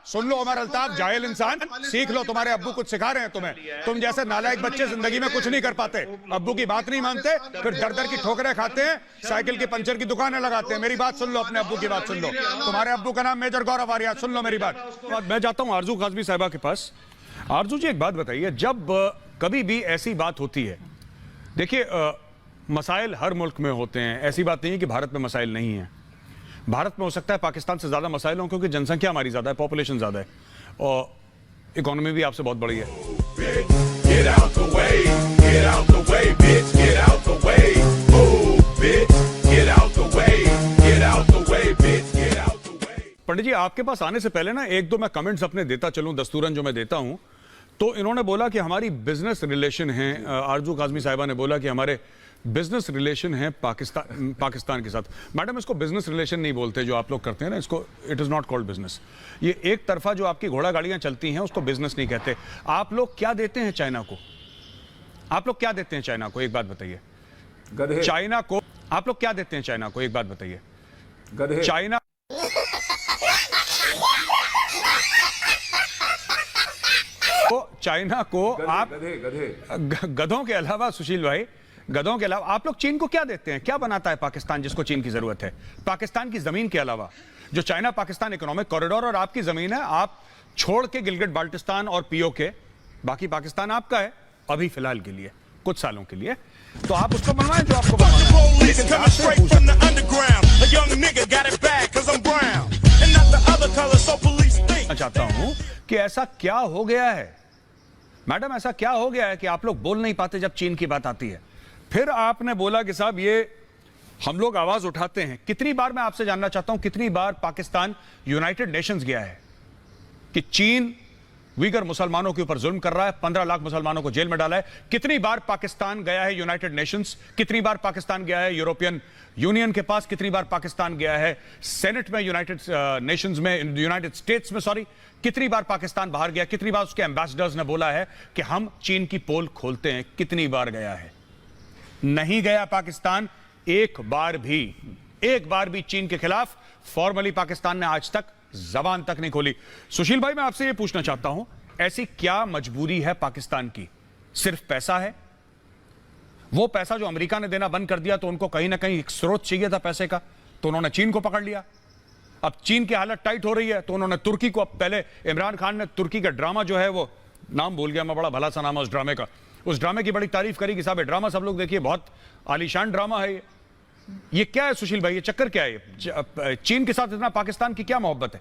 सुन लो उमर अल्ताफ, जाहिल इंसान, सीख लो, तुम्हारे अब्बू कुछ सिखा रहे हैं तुम्हें। तुम जैसे नालायक बच्चे जिंदगी में कुछ नहीं कर पाते, अब्बू की बात नहीं मानते, फिर दर दर की ठोकरें खाते हैं, साइकिल की पंचर की दुकानें लगाते हैं। मेरी बात सुन लो, अपने अब्बू की बात सुन लो। तुम्हारे अब्बू का नाम मेजर गौरव आर्या, सुन लो मेरी बात। मैं जाता हूं आरजू काजमी साहिबा के पास। आरजू जी, एक बात बताइए, जब कभी भी ऐसी बात होती है, देखिए मसाइल हर मुल्क में होते हैं, ऐसी बात नहीं है कि भारत में मसाइल नहीं है। भारत में हो सकता है पाकिस्तान से ज्यादा मसाइल हों, क्योंकि जनसंख्या हमारी ज्यादा है, पॉपुलेशन ज्यादा है, और इकोनॉमी भी आपसे बहुत बड़ी है। पंडित जी, आपके पास आने से पहले ना एक दो मैं कमेंट्स अपने देता चलूं, दस्तूरन जो मैं देता हूं। तो इन्होंने बोला कि हमारी बिजनेस रिलेशन है, आरजू काजमी साहिबा ने बोला कि हमारे बिजनेस रिलेशन है पाकिस्तान के साथ। मैडम, इसको बिजनेस रिलेशन नहीं बोलते जो आप लोग करते हैं ना, इसको it is not called business. ये एक तरफा जो आपकी घोड़ा गाड़ियां चलती हैं उसको बिजनेस नहीं कहते। आप लोग क्या देते हैं चाइना को? आप लोग क्या देते हैं चाइना को, एक बात बताइए। चाइना को आप लोग क्या देते हैं चाइना को, एक बात बताइए। चाइना चाइना को आप गधों के अलावा, सुशील भाई, गधों के अलावा आप लोग चीन को क्या देते हैं? क्या बनाता है पाकिस्तान जिसको चीन की जरूरत है? पाकिस्तान की जमीन के अलावा जो चाइना पाकिस्तान इकोनॉमिक कॉरिडोर और आपकी जमीन है, आप छोड़ के गिलगिट बाल्टिस्तान और पीओके, बाकी पाकिस्तान आपका है अभी फिलहाल के लिए, कुछ सालों के लिए। तो आप उसको बनवाएं जो आपको चाहता हूं कि ऐसा क्या हो गया है मैडम, ऐसा क्या हो गया है कि आप लोग बोल नहीं पाते जब चीन की बात आती है? फिर आपने बोला कि साहब ये हम लोग आवाज उठाते हैं। कितनी बार, मैं आपसे जानना चाहता हूं, कितनी बार पाकिस्तान यूनाइटेड नेशंस गया है कि चीन उइगर मुसलमानों के ऊपर जुल्म कर रहा है, 15 लाख मुसलमानों को जेल में डाला है? कितनी बार पाकिस्तान गया है यूनाइटेड नेशंस? कितनी बार पाकिस्तान गया है यूरोपियन यूनियन के पास? कितनी बार पाकिस्तान गया है सेनेट में, यूनाइटेड नेशंस में, यूनाइटेड स्टेट्स में, सॉरी? कितनी बार पाकिस्तान बाहर गया? कितनी बार उसके एम्बेसडर्स ने बोला है कि हम चीन की पोल खोलते हैं? कितनी बार गया है? नहीं गया पाकिस्तान एक बार भी चीन के खिलाफ फॉर्मली पाकिस्तान ने आज तक जबान तक नहीं खोली। सुशील भाई, मैं आपसे यह पूछना चाहता हूं, ऐसी क्या मजबूरी है पाकिस्तान की? सिर्फ पैसा है? वो पैसा जो अमेरिका ने देना बंद कर दिया, तो उनको कहीं ना कहीं एक स्रोत चाहिए था पैसे का, तो उन्होंने चीन को पकड़ लिया। अब चीन की हालत टाइट हो रही है, तो उन्होंने तुर्की को, अब पहले इमरान खान ने तुर्की का ड्रामा जो है, वो नाम भूल गया मैं, बड़ा भला सा नाम है उस ड्रामे का, उस ड्रामे की बड़ी तारीफ करी कि साहब ये ड्रामा सब लोग देखिए, बहुत आलीशान ड्रामा है। ये क्या है सुशील भाई, ये चक्कर क्या है? चीन के साथ इतना पाकिस्तान की क्या मोहब्बत है?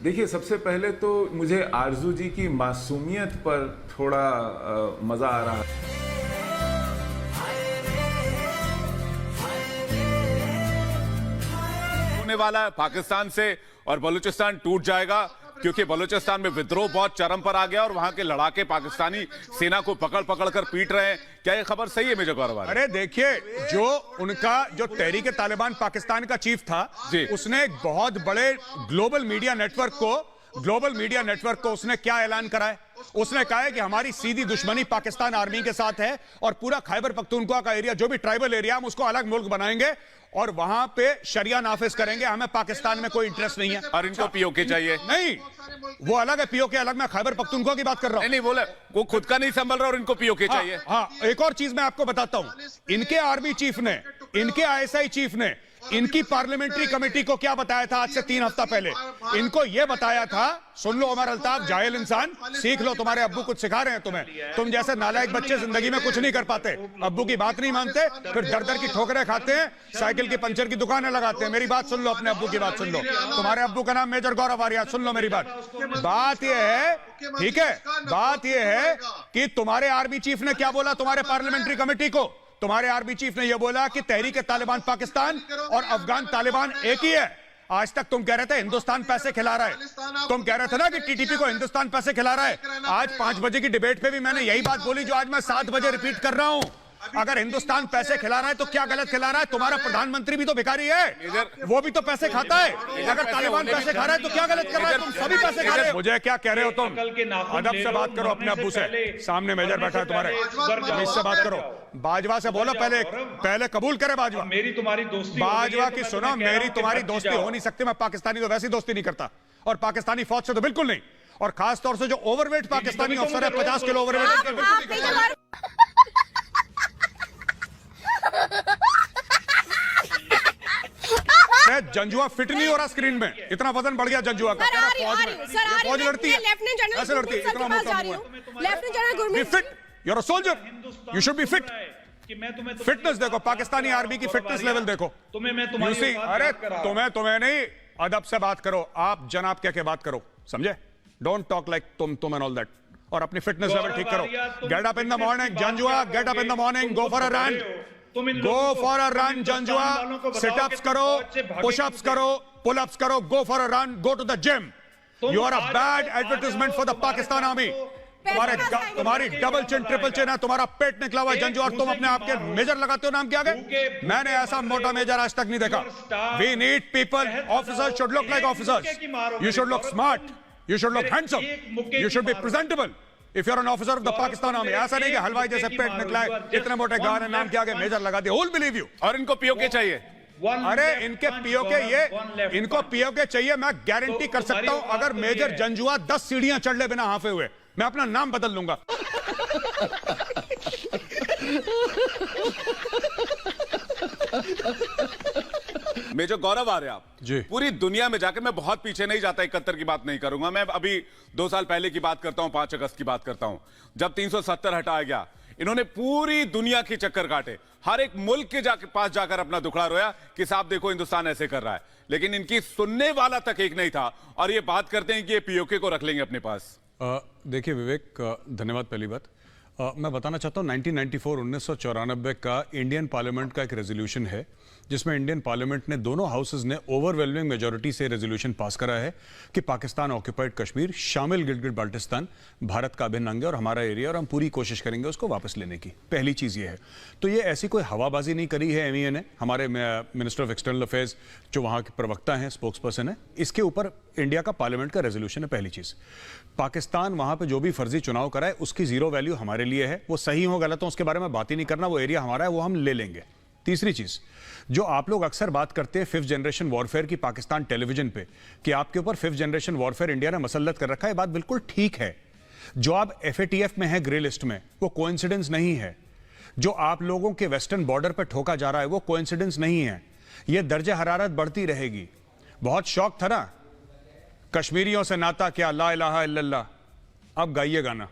देखिए, सबसे पहले तो मुझे आरजू जी की मासूमियत पर थोड़ा मजा आ रहा है। होने वाला है पाकिस्तान से, और बलूचिस्तान टूट जाएगा, क्योंकि बलूचिस्तान में विद्रोह बहुत चरम पर आ गया और वहां के लड़ाके पाकिस्तानी सेना को पकड़ पकड़ कर पीट रहे हैं। क्या ये खबर सही है मेजर गौरव? अरे देखिए, जो तहरीक तालिबान पाकिस्तान का चीफ था, उसने एक बहुत बड़े ग्लोबल मीडिया नेटवर्क को उसने क्या ऐलान करा है? उसने कहा है कि हमारी सीधी दुश्मनी पाकिस्तान आर्मी के साथ है और पूरा खैबर पख्तूनख्वा का एरिया, जो भी ट्राइबल एरिया, हम उसको अलग मुल्क बनाएंगे और वहां पे शरिया नाफिज करेंगे। हमें पाकिस्तान में कोई इंटरेस्ट नहीं है। और इनको पीओके चाहिए? नहीं, वो अलग है, पीओके अलग। मैं खैबर पख्तूनख्वा की बात कर रहा हूं। नहीं बोले, वो खुद का नहीं संभल रहा और इनको पीओके चाहिए। हाँ, एक और चीज मैं आपको बताता हूं, इनके आर्मी चीफ ने, इनके आईएसआई चीफ ने इनकी पार्लियामेंट्री कमेटी को क्या बताया था आज से 3 हफ्ता पहले? इनको यह बताया था, सुन लो उमर अल्ताफ, जाहिल इंसान, सीख लो, तुम्हारे अब्बू कुछ सिखा रहे हैं तुम्हें। तुम जैसे नालायक बच्चे जिंदगी में कुछ नहीं कर पाते, अब्बू की बात नहीं मानते, फिर दर दर की ठोकरें खाते हैं, साइकिल की पंचर की दुकानें लगाते हैं। मेरी बात सुन लो, अपने अब्बू की बात सुन लो। तुम्हारे अब्बू का नाम मेजर गौरव आर्या, सुन लो मेरी बात। बात यह है, ठीक है, बात यह है कि तुम्हारे आर्मी चीफ ने क्या बोला तुम्हारे पार्लियामेंट्री कमेटी को? तुम्हारे आर्मी चीफ ने यह बोला कि तहरीक तालिबान पाकिस्तान और अफगान तालिबान एक ही है। आज तक तुम कह रहे थे हिंदुस्तान पैसे खिला रहा है, तुम कह रहे थे ना कि टीटीपी को हिंदुस्तान पैसे खिला रहा है। आज 5 बजे की डिबेट पे भी मैंने यही बात बोली जो आज मैं 7 बजे रिपीट कर रहा हूं अगर हिंदुस्तान पैसे खिला रहा है तो क्या गलत खिला रहा है? तुम्हारा प्रधानमंत्री भी तो भिखारी है, वो भी तो पैसे खाता है। अगर तालिबान पैसे खा रहा है तो क्या गलत कर रहा है? तुम सभी पैसे खा रहे हो। मुझे क्या कह रहे हो तुम? अदब से बात करो अपने अब्बू से, सामने मेजर बैठा है तुम्हारे, इससे बात करो। बाजवा से बोलो, पहले कबूल करे बाजवा। मेरी तुम्हारी दोस्ती, बाजवा की सुनो, मेरी तुम्हारी दोस्ती हो नहीं सकती। मैं पाकिस्तानी तो वैसी दोस्ती नहीं करता, और पाकिस्तानी फौज से तो बिल्कुल नहीं। और खास तौर से जो ओवरवेट पाकिस्तानी अफसर है, 50 किलो ओवरवेट, जंजुआ फिट नहीं हो रहा स्क्रीन में, इतना वजन बढ़ गया जंजुआ का। फौज लड़ती है, ऐसे लड़ती है, इतना मोटा मुंह है। Lieutenant general Gurmeet, fit, you are a soldier, you should be fit. Fitness देखो, पाकिस्तानी आर्मी की फिटनेस लेवल देखो। अरे तुम्हें नहीं, अदब से बात करो। आप जनाब क्या बात करो, समझे? डोंट टॉक लाइक तुम एंड ऑल दैट। और अपनी फिटनेस लेवल ठीक करो। Get up in the morning Janjua, get up in the morning, go for a run, go for a run Janjua. Situps करो, पुशअप्स करो, पुलअप्स करो, go for a run, go to the gym. You are a bad advertisement for the Pakistan army. तुम्हारी double chin triple chin है, तुम्हारा पेट निकला हुआ जंजुआ, और तुम अपने आप के मेजर लगाते हो नाम के आगे। मैंने ऐसा मोटा मेजर आज तक नहीं देखा। We need people, officers should look like officers, you should look smart, you should look handsome, you should be presentable if you're an officer of the Pakistan Army। ऐसा नहीं कि हलवाई जैसे पेट निकला है, इतने मोटे गाने नाम के आगे मेजर लगा दिया, who will believe you? और इनको पीओके चाहिए। अरे इनके इनको पीओके चाहिए। मैं गारंटी कर सकता हूं, अगर मेजर जंजुआ 10 सीढ़ियां चढ़ ले बिना हाफे हुए, मैं अपना नाम बदल लूंगा। मेजर गौरव आर्य, आप जी, पूरी दुनिया में जाकर, मैं बहुत पीछे नहीं जाता, 71 की बात नहीं करूंगा मैं, अभी 2 साल पहले की बात करता हूं, 5 अगस्त की बात करता हूं, जब 370 हटाया गया। इन्होंने पूरी दुनिया के चक्कर काटे, हर एक मुल्क के पास जाकर अपना दुखड़ा रोया कि साहब देखो हिंदुस्तान ऐसे कर रहा है, लेकिन इनकी सुनने वाला तक एक नहीं था। और ये बात करते हैं कि ये पीओके को रख लेंगे अपने पास। देखिए विवेक, धन्यवाद। पहली बात मैं बताना चाहता हूँ, 1994 का इंडियन पार्लियामेंट का एक रेजोल्यूशन है, जिसमें इंडियन पार्लियामेंट ने, दोनों हाउसेज ने ओवरवेलमिंग मेजॉरिटी से रेजोल्यूशन पास करा है कि पाकिस्तान ऑक्यूपाइड कश्मीर शामिल गिलगिट बाल्टिस्तान भारत का अभिन्न अंग है और हमारा एरिया, और हम पूरी कोशिश करेंगे उसको वापस लेने की। पहली चीज़ ये है। तो ये ऐसी कोई हवाबाजी नहीं करी है एमईए ने, हमारे मिनिस्टर ऑफ एक्सटर्नल अफेयर्स जो वहाँ के प्रवक्ता हैं, स्पोक्स पर्सन है, इसके ऊपर इंडिया का पार्लियामेंट का रेजोल्यूशन है। पहली चीज़, पाकिस्तान वहाँ पर जो भी फर्जी चुनाव कराए उसकी जीरो वैल्यू हमारे लिए है। वो सही हो गलत हो उसके बारे में बात ही नहीं करना, वो एरिया हमारा है, वो हम ले लेंगे। तीसरी चीज, जो आप लोग अक्सर बात करते हैं 5th जनरेशन वॉरफेयर की पाकिस्तान टेलीविजन पे, कि आपके ऊपर 5th जनरेशन वॉरफेयर इंडिया ने मसल्लत कर रखा है, बात बिल्कुल ठीक है। जो आप FATF में है, ग्रे लिस्ट में, वो कोइंसिडेंस नहीं है। जो आप लोगों के वेस्टर्न बॉर्डर पर ठोका जा रहा है, वो कोइंसिडेंस नहीं है। ये दर्जे हरारत बढ़ती रहेगी। बहुत शौक था ना, कश्मीरियों से नाता क्या, ला इलाहा इल्लल्लाह, अब गाइए गाना।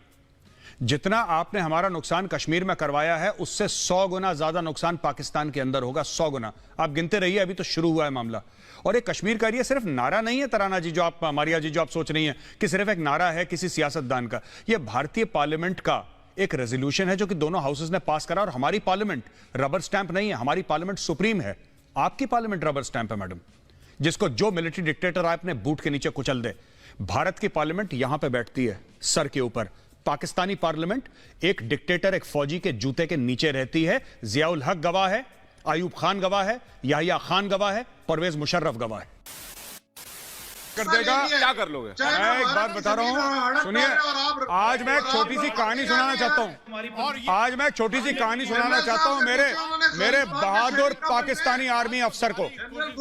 जितना आपने हमारा नुकसान कश्मीर में करवाया है, उससे 100 गुना ज्यादा नुकसान पाकिस्तान के अंदर होगा, 100 गुना। आप गिनते रहिए, अभी तो शुरू हुआ है मामला। और ये कश्मीर का, ये सिर्फ नारा नहीं है तराना जी, जो आप, मारिया जी, जो आप सोच रही हैं कि सिर्फ एक नारा है किसी सियासतदान का। ये भारतीय पार्लियामेंट का एक रेजोल्यूशन है जो कि दोनों हाउसेज ने पास करा। और हमारी पार्लियामेंट रबर स्टैंप नहीं है, हमारी पार्लियामेंट सुप्रीम है। आपकी पार्लियामेंट रबर स्टैंप है मैडम, जिसको जो मिलिट्री डिक्टेटर आए अपने बूट के नीचे कुचल दे। भारत की पार्लियामेंट यहां पर बैठती है सर के ऊपर। पाकिस्तानी पार्लियामेंट एक डिक्टेटर, एक फौजी के जूते के नीचे रहती है। जियाउल हक गवाह है, आयूब खान गवाह है, याहिया खान गवाह है, परवेज मुशर्रफ गवाह है। कर देगा, क्या कर लोगे? मैं एक बात बता रहा हूं, सुनिए। आज मैं एक छोटी सी कहानी सुनाना चाहता हूं। मेरे बहादुर पाकिस्तानी आर्मी अफसर को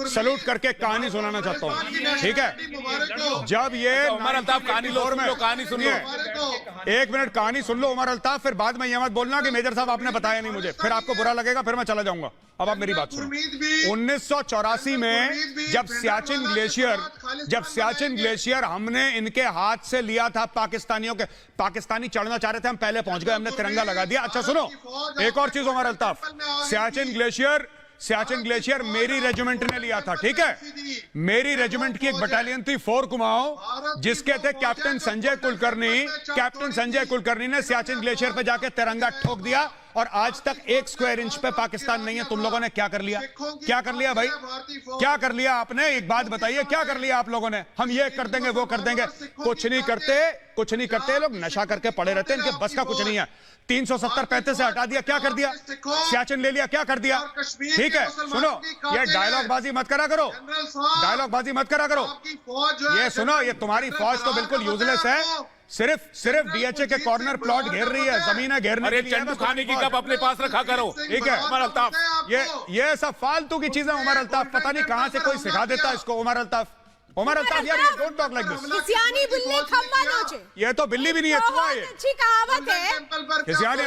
सलूट करके कहानी सुनाना चाहता हूं, ठीक है? जब ये उमर अल्ताफ कहानी सुनिए, 1 मिनट कहानी सुन लो उमर अल्ताफ, फिर बाद में यह मत बोलना कि मेजर साहब आपने बताया नहीं मुझे, फिर आपको बुरा लगेगा, फिर मैं चला जाऊंगा। अब आप मेरी बात सुनो। 1984 में जब सियाचिन ग्लेशियर हमने इनके हाथ से लिया था, पाकिस्तानियों के, पाकिस्तानी चढ़ना चाह रहे थे, हम पहले पहुंच गए, हमने तिरंगा लगा दिया। अच्छा सुनो, एक और चीज उमर अल्ताफ, सियाचिन ग्लेशियर मेरी रेजिमेंट ने लिया था, ठीक है? मेरी रेजिमेंट की एक बटालियन थी 4 कुमाऊं, जिसके थे कैप्टन संजय कुलकर्णी ने सियाचिन ग्लेशियर पे जाके तिरंगा ठोक दिया और आज तक 1 स्क्वायर इंच पे पाकिस्तान नहीं है। तुम लोगों ने क्या कर लिया? क्या कर लिया भाई? क्या कर लिया आपने? एक बात बताइए, क्या कर लिया आप लोगों ने? हम ये कर देंगे, वो कर देंगे। कुछ नहीं करते, कुछ नहीं करते। लोग नशा करके पड़े रहते हैं, इनके बस का कुछ नहीं है। 370-35 से हटा दिया, क्या कर दिया? सियाचिन ले लिया, क्या कर दिया? ठीक है, सुनो, ये डायलॉग बाजी मत करा करो, डायलॉग बाजी मत करा करो। ये सुनो, ये तुम्हारी फौज तो बिल्कुल यूजलेस है। सिर्फ डीएचए के कॉर्नर प्लॉट घेर रही है, जमीनें घेरने अरे के लिए है चंदू बस खाने की तुम्हारी कप अपने पास रखा करो। ठीक है उमर अल्ताफ, ये सब फालतू की चीजें उमर अल्ताफ पता नहीं कहां से कोई सिखा देता है इसको। उमर अल्ताफ यार, ये डोंट टॉक लाइक दिस। खिसियानी बिल्ली खम्बा नोचे। ये तो बिल्ली भी नहीं है, चूहा है ये। अच्छी कहावत है। खिसियानी